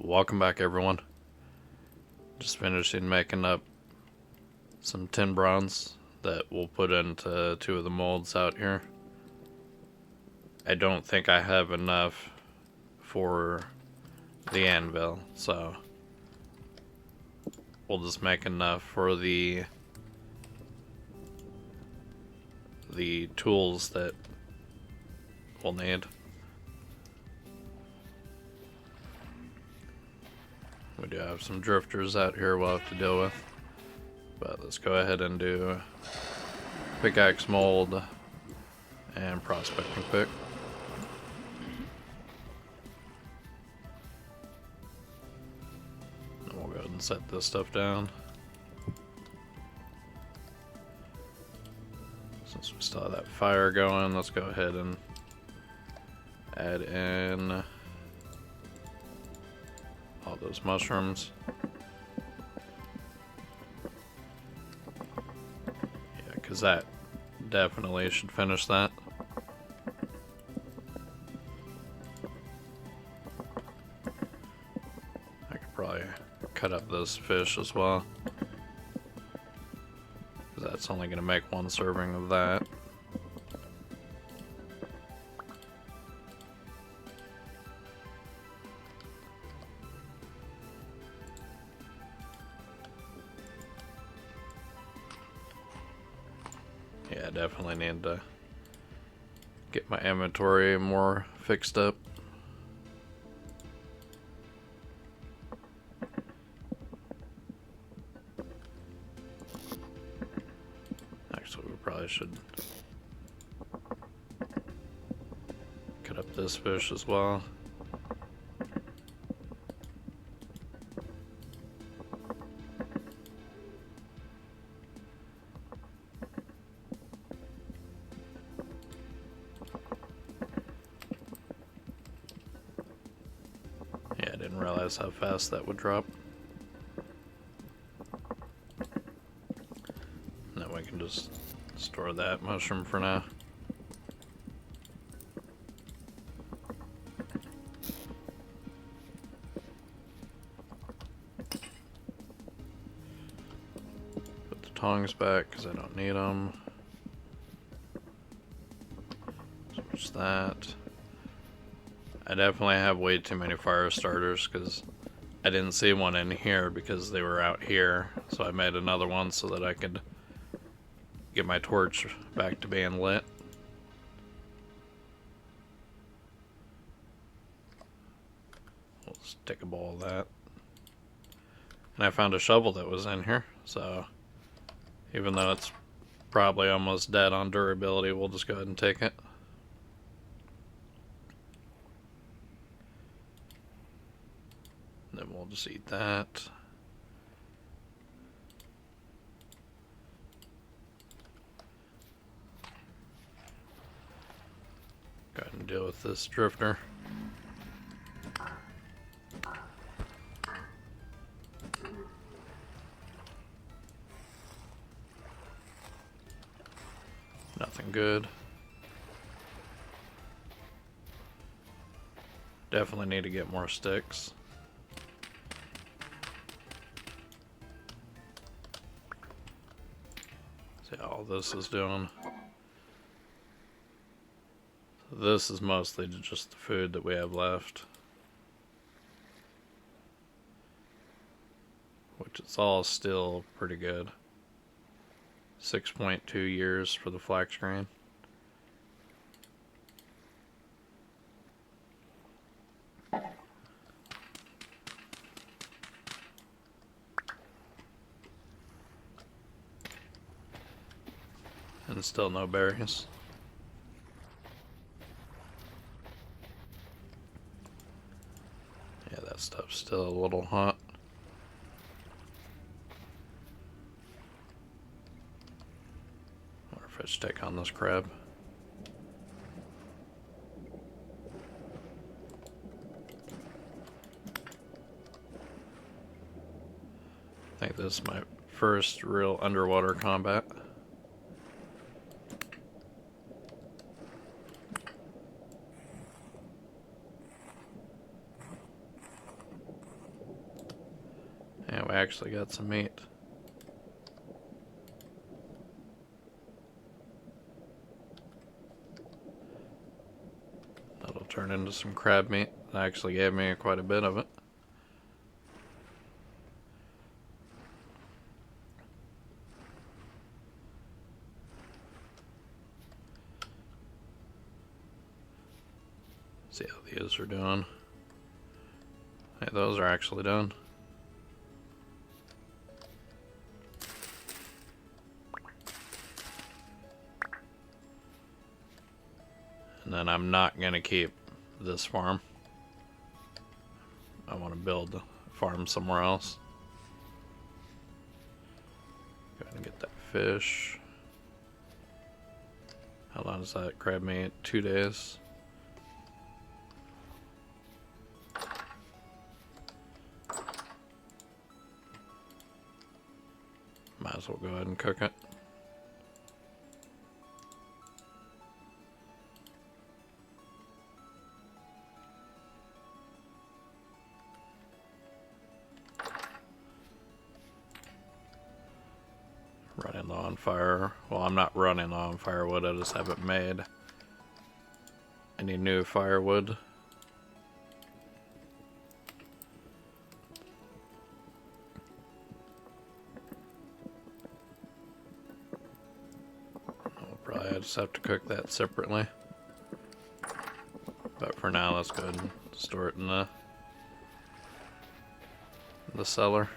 Welcome back, everyone. Just finishing making up some tin bronze that we'll put into two of the molds out here. I don't think I have enough for the anvil, so we'll just make enough for the tools that we'll need. We do have some drifters out here we'll have to deal with, but let's go ahead and do pickaxe mold and prospecting pick. And we'll go ahead and set this stuff down. Since we still have that fire going, let's go ahead and add in all those mushrooms. Yeah, because that definitely should finish that. I could probably cut up this fish as well, because that's only going to make one serving of that. Yeah, I definitely need to get my inventory more fixed up. Actually, we probably should cut up this fish as well. Yeah, I didn't realize how fast that would drop. Then we can just store that mushroom for now. Put the tongs back because I don't need them. Switch that. I definitely have way too many fire starters because I didn't see one in here because they were out here. So I made another one so that I could get my torch back to being lit. We'll just take a bowl of that. And I found a shovel that was in here, so even though it's probably almost dead on durability, we'll just go ahead and take it. Then we'll just eat that. Go ahead and deal with this drifter. Nothing good. Definitely need to get more sticks. See how all this is doing. This is mostly just the food that we have left, which is all still pretty good. 6.2 years for the flax grain. And still no berries. Yeah, that stuff's still a little hot. I wonder if I should take on this crab. I think this is my first real underwater combat. we actually got some meat. That'll turn into some crab meat. It actually gave me quite a bit of it. See how these are doing. Hey, those are actually done. And then I'm not gonna keep this farm. I want to build a farm somewhere else. Go ahead and get that fish. How long does that crab meat? 2 days. Might as well go ahead and cook it. Running low on fire. Well, I'm not running low on firewood, I just haven't made any new firewood. I just have to cook that separately. But for now, let's go ahead and store it in the cellar.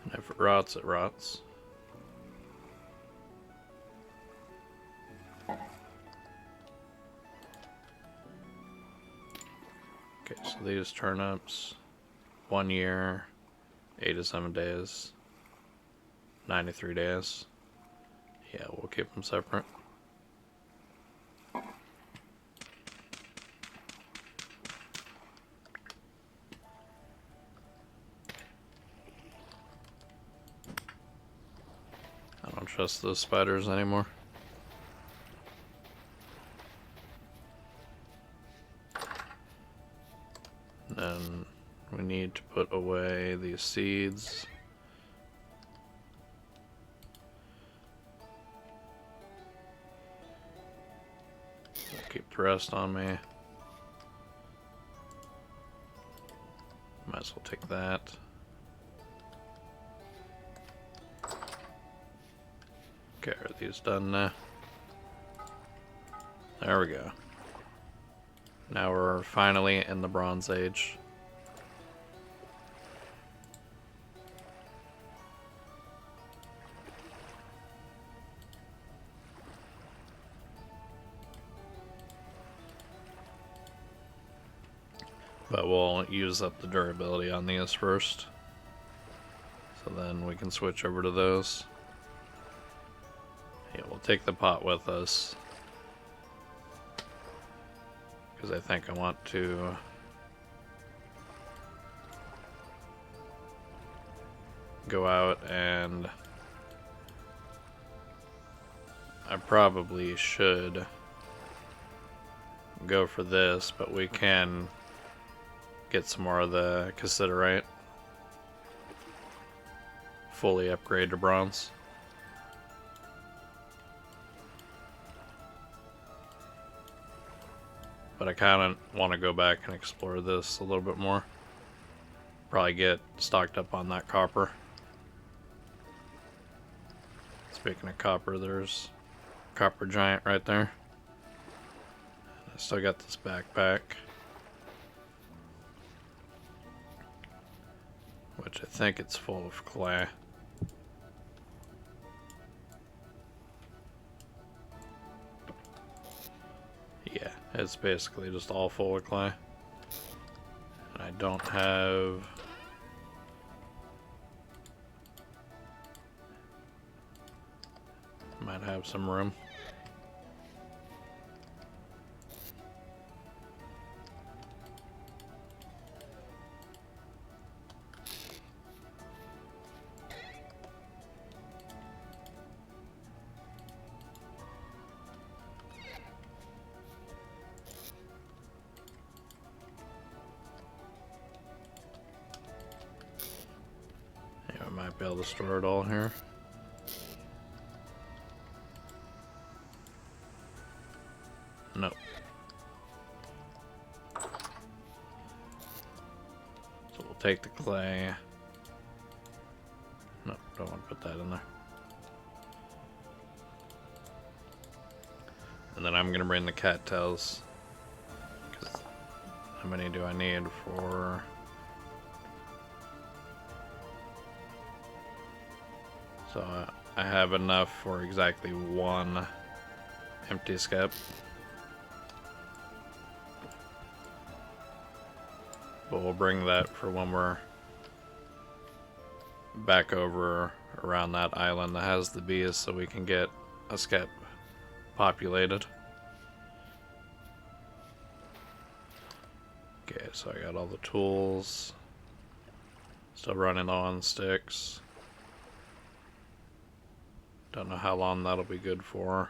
And if it rots, it rots. Okay, so these turnips, 1 year, 8 to 7 days, 93 days. Yeah, we'll keep them separate. I don't trust those spiders anymore. And we need to put away these seeds. I'll keep the rest on me. Might as well take that. Okay, are these done now? There we go. Now we're finally in the Bronze Age. But we'll use up the durability on these first. So then we can switch over to those. Yeah, we'll take the pot with us. Because I think I want to go out and I probably should go for this, but we can get some more of the cassiterite. Fully upgrade to bronze. But I kind of want to go back and explore this a little bit more. Probably get stocked up on that copper. Speaking of copper, there's a copper giant right there. I still got this backpack, which I think it's full of clay. Yeah, it's basically just all full of clay. And I don't have... Might have some room. might be able to store it all here. Nope. So we'll take the clay. Nope, don't want to put that in there. And then I'm going to bring the cattails. How many do I need for... So I have enough for exactly one empty skep. But we'll bring that for when we're back over around that island that has the bees so we can get a skep populated. Okay, so I got all the tools. Still running low on sticks. Don't know how long that'll be good for,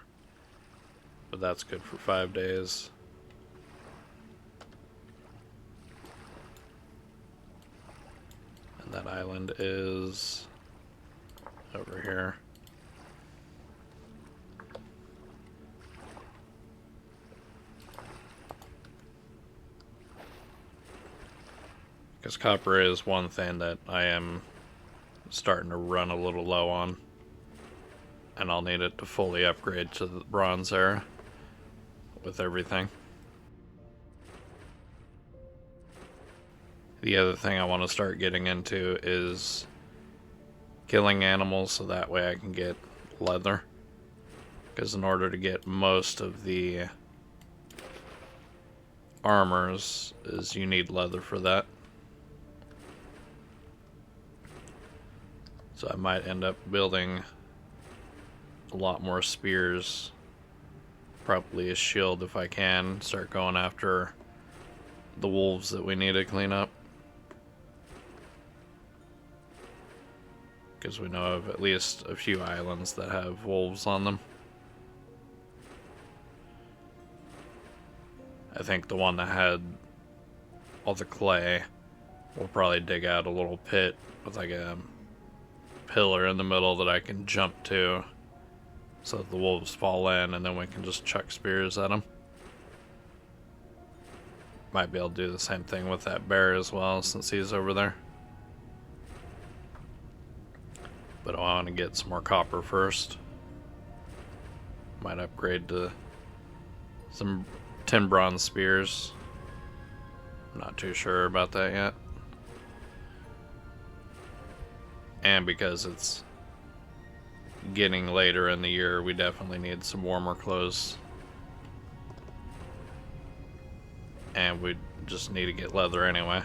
but that's good for 5 days. And that island is over here. Because copper is one thing that I am starting to run a little low on. And I'll need it to fully upgrade to the bronze era with everything. The other thing I want to start getting into is killing animals so that way I can get leather. Because in order to get most of the armors is you need leather for that. So I might end up building a lot more spears, probably a shield if I can, start going after the wolves that we need to clean up. Because we know of at least a few islands that have wolves on them. I think the one that had all the clay, we'll probably dig out a little pit with like a pillar in the middle that I can jump to. So that the wolves fall in, and then we can just chuck spears at them. Might be able to do the same thing with that bear as well, since he's over there. But I want to get some more copper first. Might upgrade to some 10 bronze spears. I'm not too sure about that yet. And because it's getting later in the year, we definitely need some warmer clothes. And we just need to get leather anyway.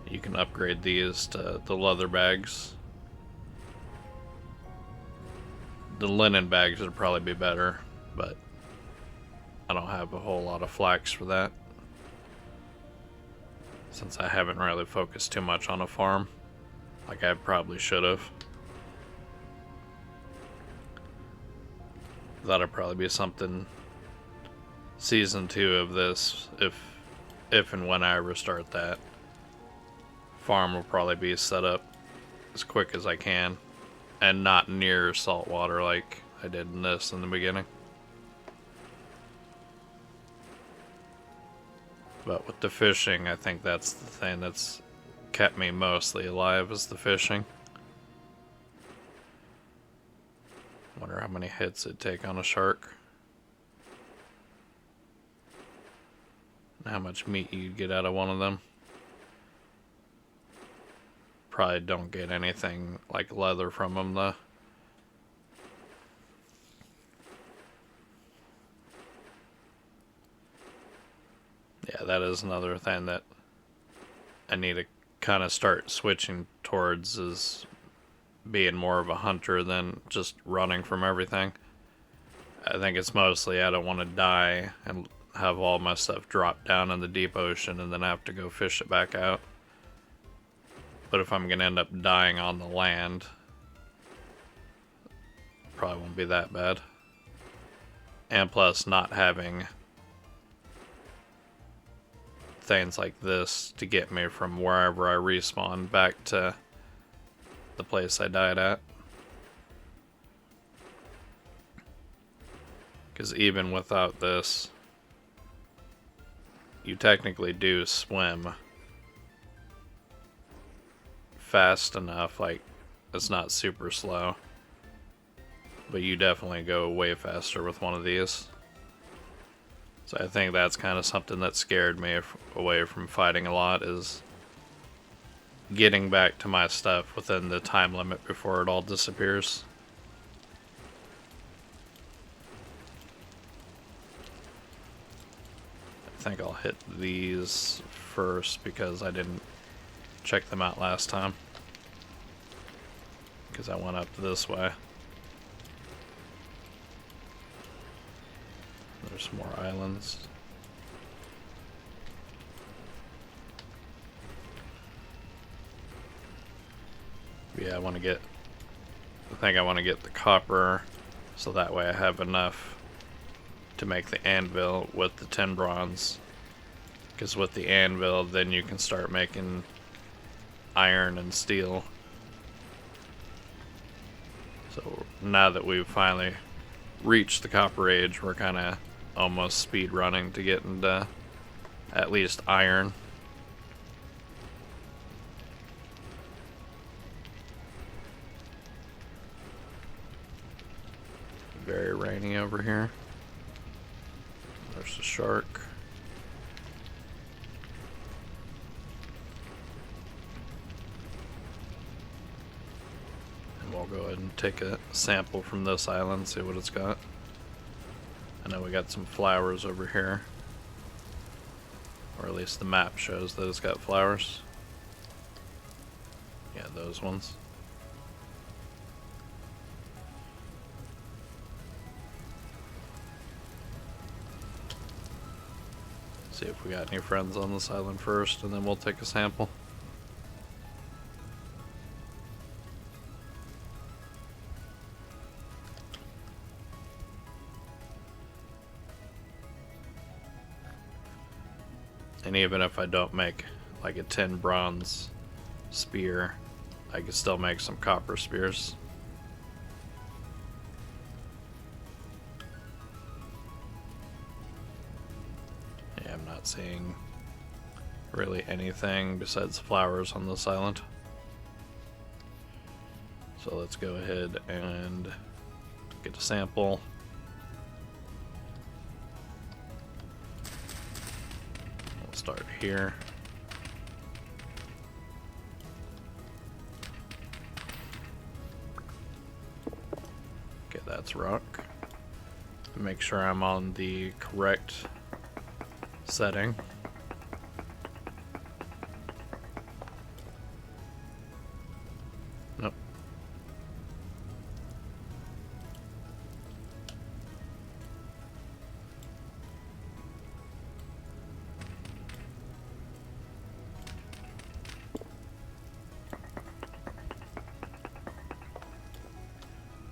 You can upgrade these to the leather bags. The linen bags would probably be better, but I don't have a whole lot of flax for that, since I haven't really focused too much on a farm like I probably should have. That'll probably be something season 2 of this, if and when I ever start that. Farm will probably be set up as quick as I can, and not near salt water like I did in this in the beginning. But with the fishing, I think that's the thing that's kept me mostly alive, is the fishing. Wonder how many hits it'd take on a shark. And how much meat you'd get out of one of them. Probably don't get anything like leather from them though. Yeah, that is another thing that I need to kind of start switching towards, is being more of a hunter than just running from everything. I think it's mostly I don't want to die and have all my stuff drop down in the deep ocean and then have to go fish it back out. But if I'm going to end up dying on the land, probably won't be that bad. And plus, not having things like this to get me from wherever I respawn back to the place I died at. Because even without this, you technically do swim fast enough, like it's not super slow, but you definitely go way faster with one of these. So I think that's kind of something that scared me away from fighting a lot, is getting back to my stuff within the time limit before it all disappears. I think I'll hit these first because I didn't check them out last time, because I went up this way. There's more islands. Yeah, I think I want to get the copper, so that way I have enough to make the anvil with the 10 bronze. Because with the anvil, then you can start making iron and steel. So now that we've finally reached the copper age, we're kind of almost speed running to get into at least iron. Very rainy over here. There's the shark. And we'll go ahead and take a sample from this island, see what it's got. I know we got some flowers over here. Or at least the map shows that it's got flowers. Yeah, those ones. See if we got any friends on this island first, and then we'll take a sample. And even if I don't make like a 10 bronze spear, I can still make some copper spears. Yeah, I'm not seeing really anything besides flowers on this island. So let's go ahead and get a sample. We'll start here. Okay, that's rock. Make sure I'm on the correct setting. Nope.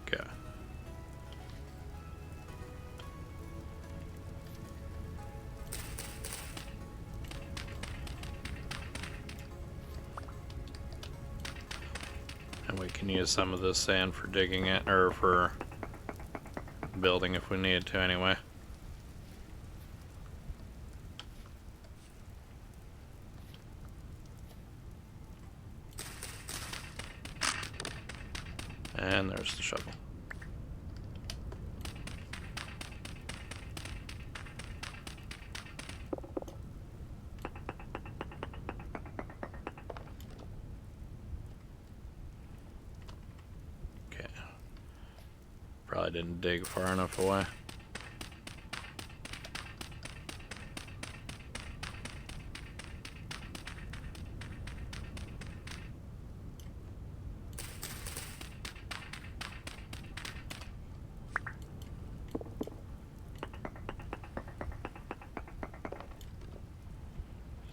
Okay. And we can use some of this sand for digging it, or for building if we needed to anyway. And there's the shovel. Okay. Probably didn't dig far enough away.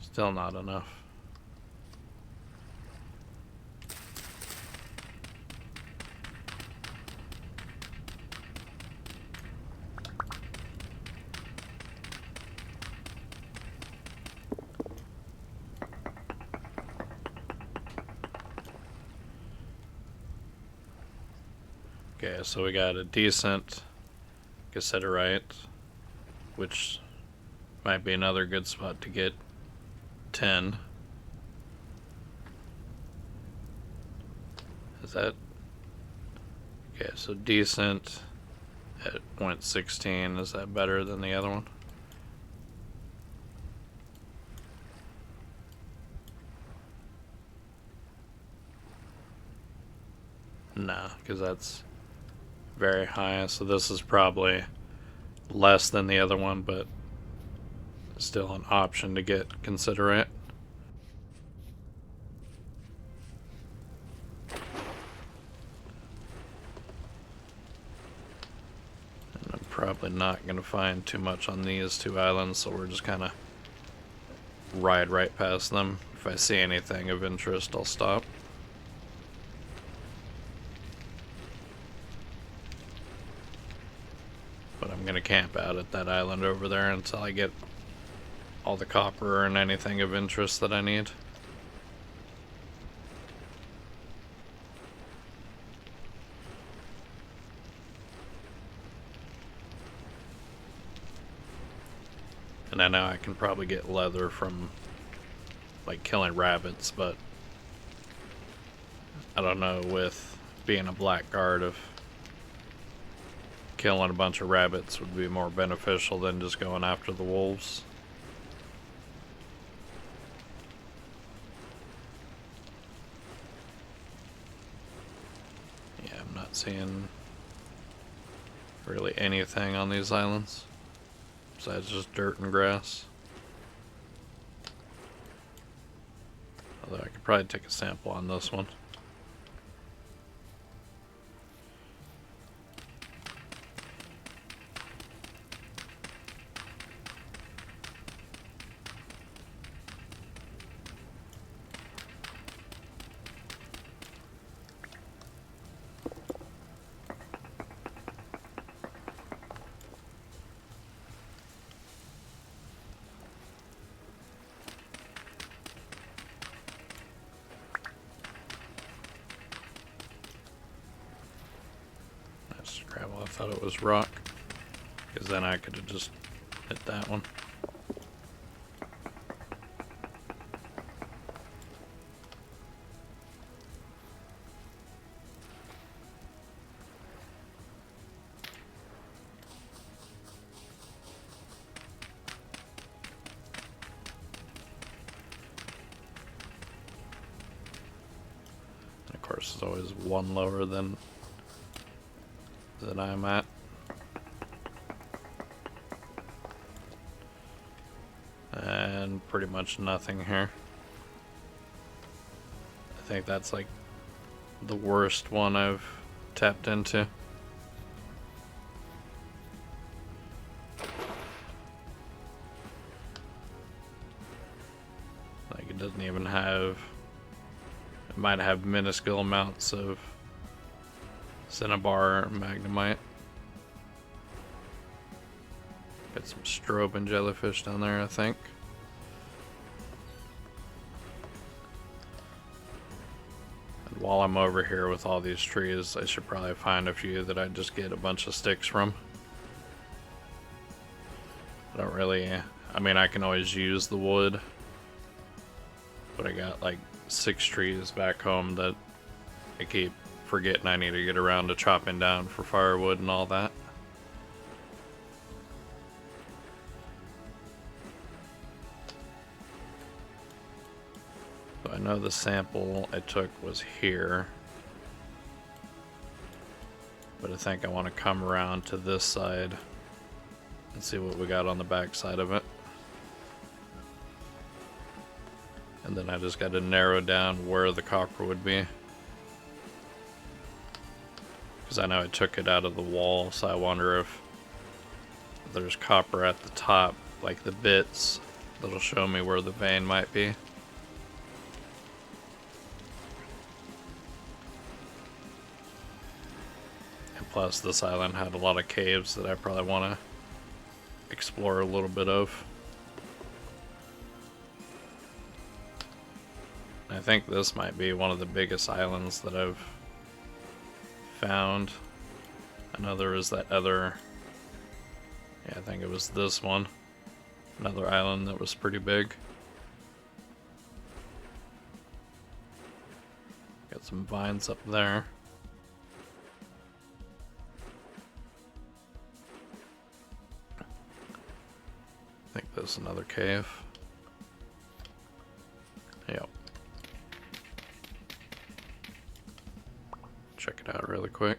Still not enough. Okay, so we got a decent cassiterite, which might be another good spot to get 10. Is that... Okay, so decent at 0.16. Is that better than the other one? Nah, because that's very high. So this is probably less than the other one, but still an option to get cassiterite. And I'm probably not going to find too much on these two islands, so we're just kind of ride right past them. If I see anything of interest, I'll stop. But I'm gonna camp out at that island over there until I get all the copper and anything of interest that I need. And I know I can probably get leather from like killing rabbits, but I don't know, with being a blackguard, if killing a bunch of rabbits would be more beneficial than just going after the wolves. Yeah, I'm not seeing really anything on these islands besides just dirt and grass. Although I could probably take a sample on this one. Well, I thought it was rock, because then I could have just hit that one. And of course, it's always one lower than I'm at. And pretty much nothing here. I think that's like the worst one I've tapped into. Like, it doesn't even have... It might have minuscule amounts of cinnabar or magnemite. Got some strobe and jellyfish down there, I think. And while I'm over here with all these trees, I should probably find a few that I just get a bunch of sticks from. I don't really... I mean, I can always use the wood, but I got like 6 trees back home that I keep forgetting I need to get around to chopping down for firewood and all that. So I know the sample I took was here, but I think I want to come around to this side and see what we got on the back side of it. And then I just got to narrow down where the copper would be. Because I know I took it out of the wall, so I wonder if there's copper at the top, like the bits, that'll show me where the vein might be. And plus, this island had a lot of caves that I probably want to explore a little bit of. I think this might be one of the biggest islands that I've found. I know there was that other, yeah, I think it was this one. Another island that was pretty big. Got some vines up there. I think there's another cave. Yep. Check it out really quick.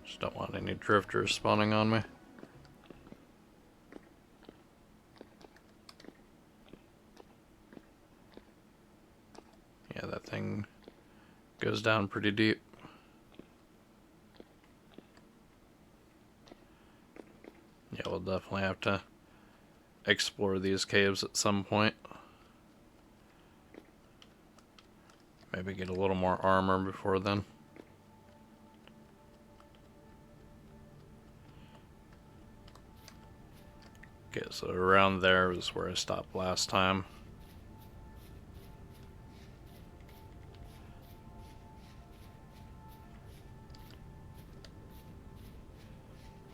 Just don't want any drifters spawning on me. Yeah, that thing goes down pretty deep. Yeah, we'll definitely have to explore these caves at some point. Maybe get a little more armor before then. Okay, so around there is where I stopped last time.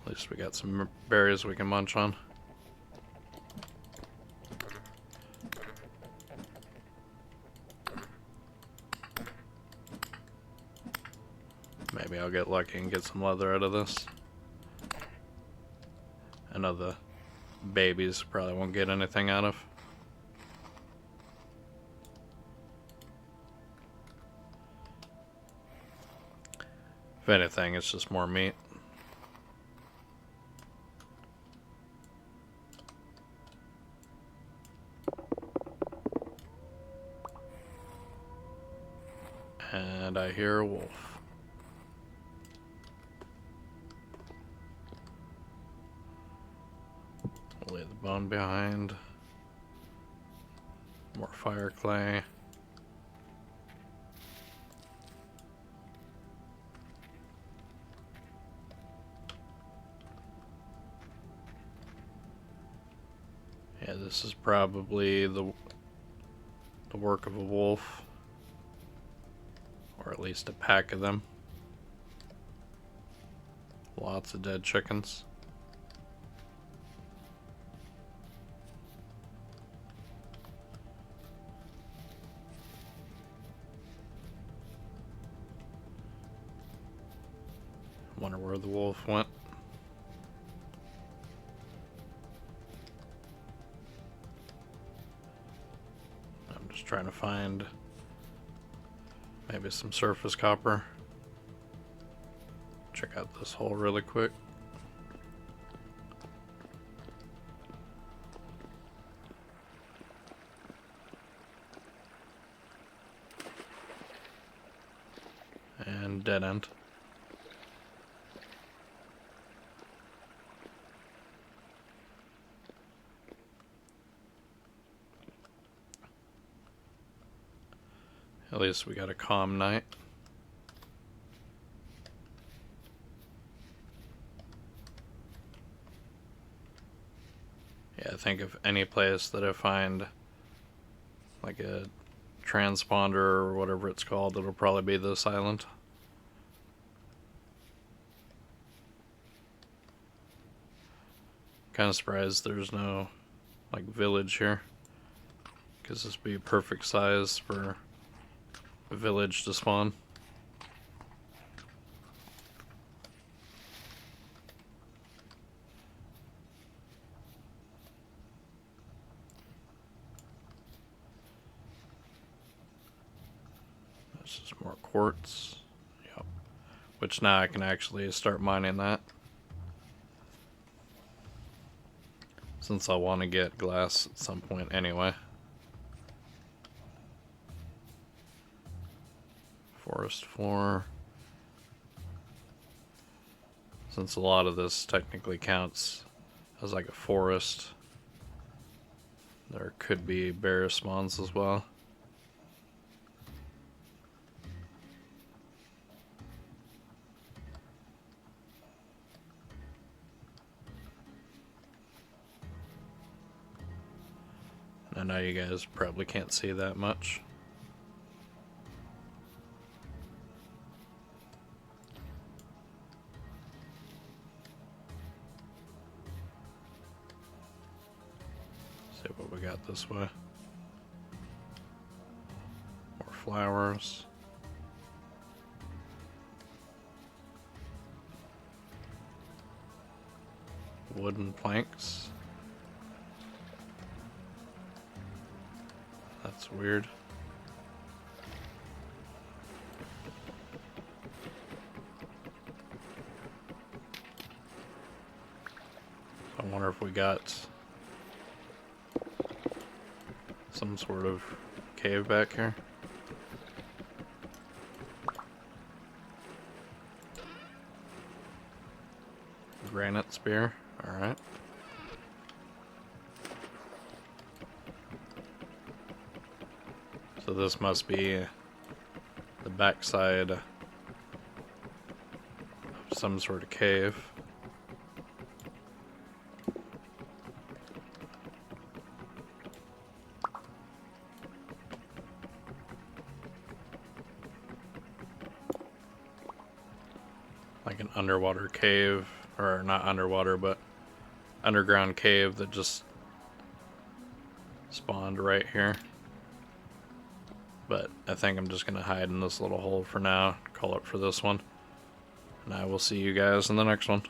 At least we got some berries we can munch on. Maybe I'll get lucky and get some leather out of this. I know the babies probably won't get anything out of. If anything, it's just more meat. And I hear a wolf. Lay the bone behind. More fire clay. Yeah, this is probably the work of a wolf. Or at least a pack of them. Lots of dead chickens. Wonder where the wolf went. I'm just trying to find maybe some surface copper. Check out this hole really quick. And dead end. At least we got a calm night. Yeah, I think if any place that I find like a transponder or whatever it's called, it'll probably be this island. Kind of surprised there's no like village here, because this would be perfect size for a village to spawn. This is more quartz. Yep. Which now I can actually start mining that, since I want to get glass at some point anyway. Forest floor. Since a lot of this technically counts as like a forest, there could be bear spawns as well. I know you guys probably can't see that much. See what we got this way. More flowers. Wooden planks. That's weird. I wonder if we got some sort of cave back here. Granite spear, alright. So this must be the backside of some sort of cave. Like an underwater cave, or not underwater, but underground cave that just spawned right here. But I think I'm just going to hide in this little hole for now, call it for this one. And I will see you guys in the next one.